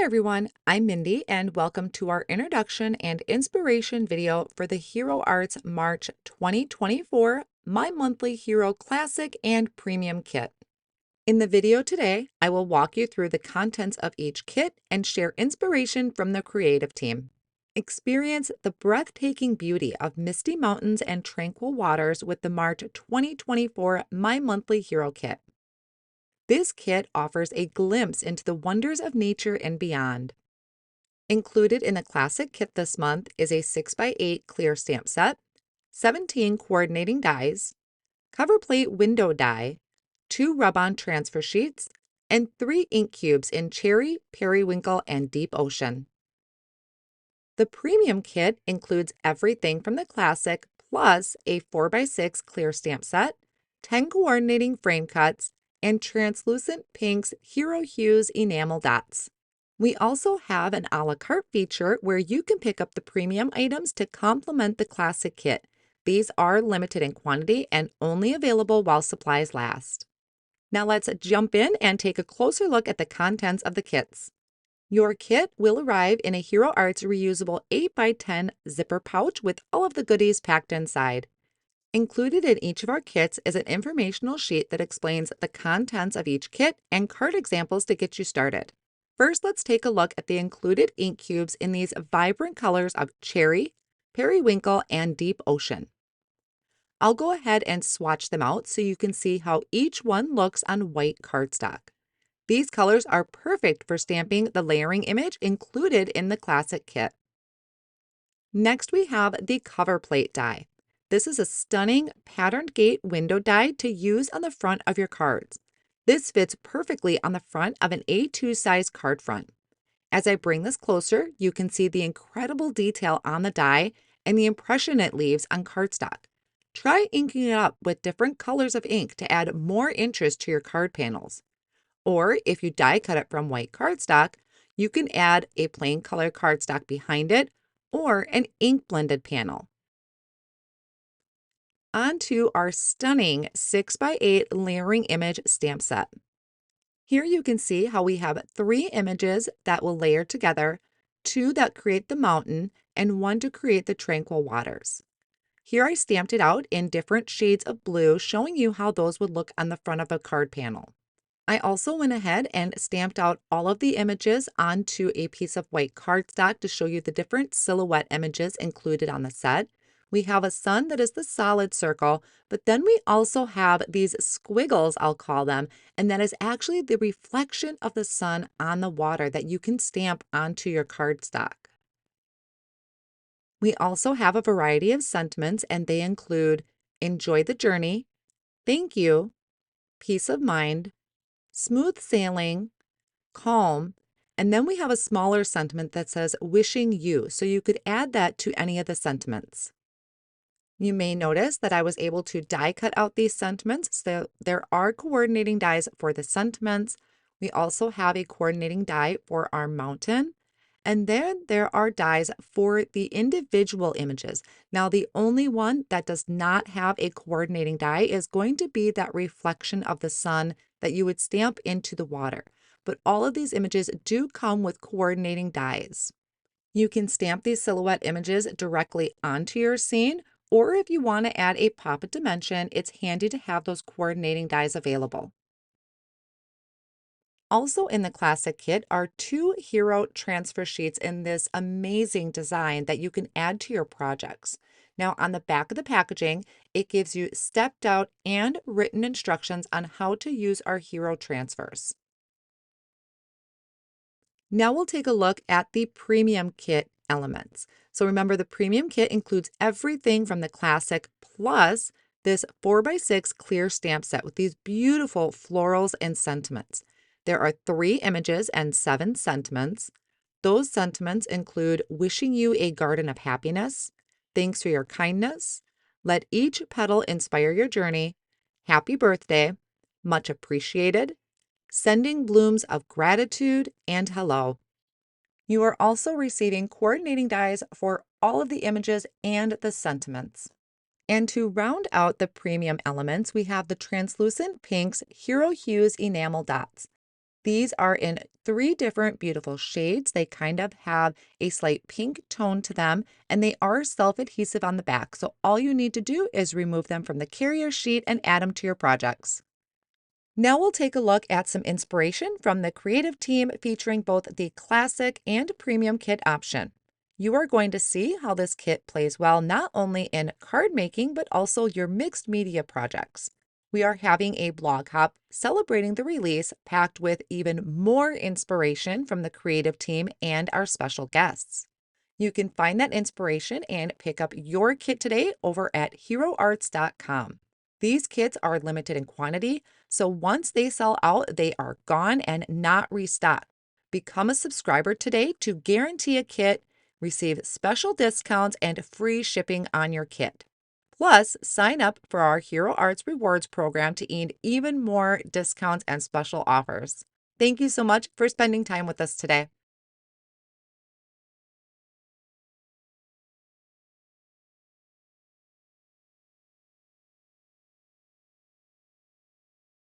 everyone, I'm Mindy and welcome to our introduction and inspiration video for the Hero Arts March 2024 My Monthly Hero Classic and Premium Kit. In the video today, I will walk you through the contents of each kit and share inspiration from the creative team. Experience the breathtaking beauty of misty mountains and tranquil waters with the March 2024 My Monthly Hero Kit. This kit offers a glimpse into the wonders of nature and beyond. Included in the Classic Kit this month is a 6x8 clear stamp set, 17 coordinating dies, cover plate window die, 2 rub-on transfer sheets, and 3 ink cubes in Cherry, Periwinkle, and Deep Ocean. The Premium Kit includes everything from the Classic plus a 4x6 clear stamp set, 10 coordinating frame cuts, and translucent pinks Hero Hues enamel dots. We also have an a la carte feature where you can pick up the premium items to complement the Classic Kit. These are limited in quantity and only available while supplies last. Now let's jump in and take a closer look at the contents of the kits. Your kit will arrive in a Hero Arts reusable 8x10 zipper pouch with all of the goodies packed inside. Included in each of our kits is an informational sheet that explains the contents of each kit and card examples to get you started. First, let's take a look at the included ink cubes in these vibrant colors of Cherry, Periwinkle, and Deep Ocean. I'll go ahead and swatch them out so you can see how each one looks on white cardstock. These colors are perfect for stamping the layering image included in the Classic Kit. Next, we have the cover plate die. This is a stunning patterned gate window die to use on the front of your cards. This fits perfectly on the front of an A2 size card front. As I bring this closer, you can see the incredible detail on the die and the impression it leaves on cardstock. Try inking it up with different colors of ink to add more interest to your card panels. Or if you die cut it from white cardstock, you can add a plain color cardstock behind it or an ink blended panel. On to our stunning 6x8 layering image stamp set. Here you can see how we have 3 images that will layer together, 2 that create the mountain, and 1 to create the tranquil waters. Here I stamped it out in different shades of blue, showing you how those would look on the front of a card panel. I also went ahead and stamped out all of the images onto a piece of white cardstock to show you the different silhouette images included on the set. We have a sun that is the solid circle, but then we also have these squiggles, I'll call them, and that is actually the reflection of the sun on the water that you can stamp onto your cardstock. We also have a variety of sentiments, and they include enjoy the journey, thank you, peace of mind, smooth sailing, calm, and then we have a smaller sentiment that says wishing you, so you could add that to any of the sentiments. You may notice that I was able to die cut out these sentiments, so there are coordinating dies for the sentiments. We also have a coordinating die for our mountain, and then there are dies for the individual images. Now, the only one that does not have a coordinating die is going to be that reflection of the sun that you would stamp into the water. But all of these images do come with coordinating dies. You can stamp these silhouette images directly onto your scene, or if you want to add a pop of dimension, it's handy to have those coordinating dies available. Also in the Classic Kit are 2 hero transfer sheets in this amazing design that you can add to your projects. Now on the back of the packaging, it gives you stepped out and written instructions on how to use our hero transfers. Now we'll take a look at the Premium Kit elements. So remember, the Premium Kit includes everything from the Classic plus this 4x6 clear stamp set with these beautiful florals and sentiments. There are 3 images and 7 sentiments. Those sentiments include wishing you a garden of happiness, thanks for your kindness, let each petal inspire your journey, happy birthday, much appreciated, sending blooms of gratitude, and hello. You are also receiving coordinating dies for all of the images and the sentiments. And to round out the premium elements, we have the translucent pinks Hero Hues enamel dots. These are in 3 different beautiful shades. They kind of have a slight pink tone to them, and they are self-adhesive on the back. So all you need to do is remove them from the carrier sheet and add them to your projects. Now we'll take a look at some inspiration from the creative team featuring both the classic and premium kit option. You are going to see how this kit plays well not only in card making, but also your mixed media projects. We are having a blog hop celebrating the release packed with even more inspiration from the creative team and our special guests. You can find that inspiration and pick up your kit today over at heroarts.com. These kits are limited in quantity, so once they sell out, they are gone and not restocked. Become a subscriber today to guarantee a kit, receive special discounts, and free shipping on your kit. Plus, sign up for our Hero Arts Rewards program to earn even more discounts and special offers. Thank you so much for spending time with us today.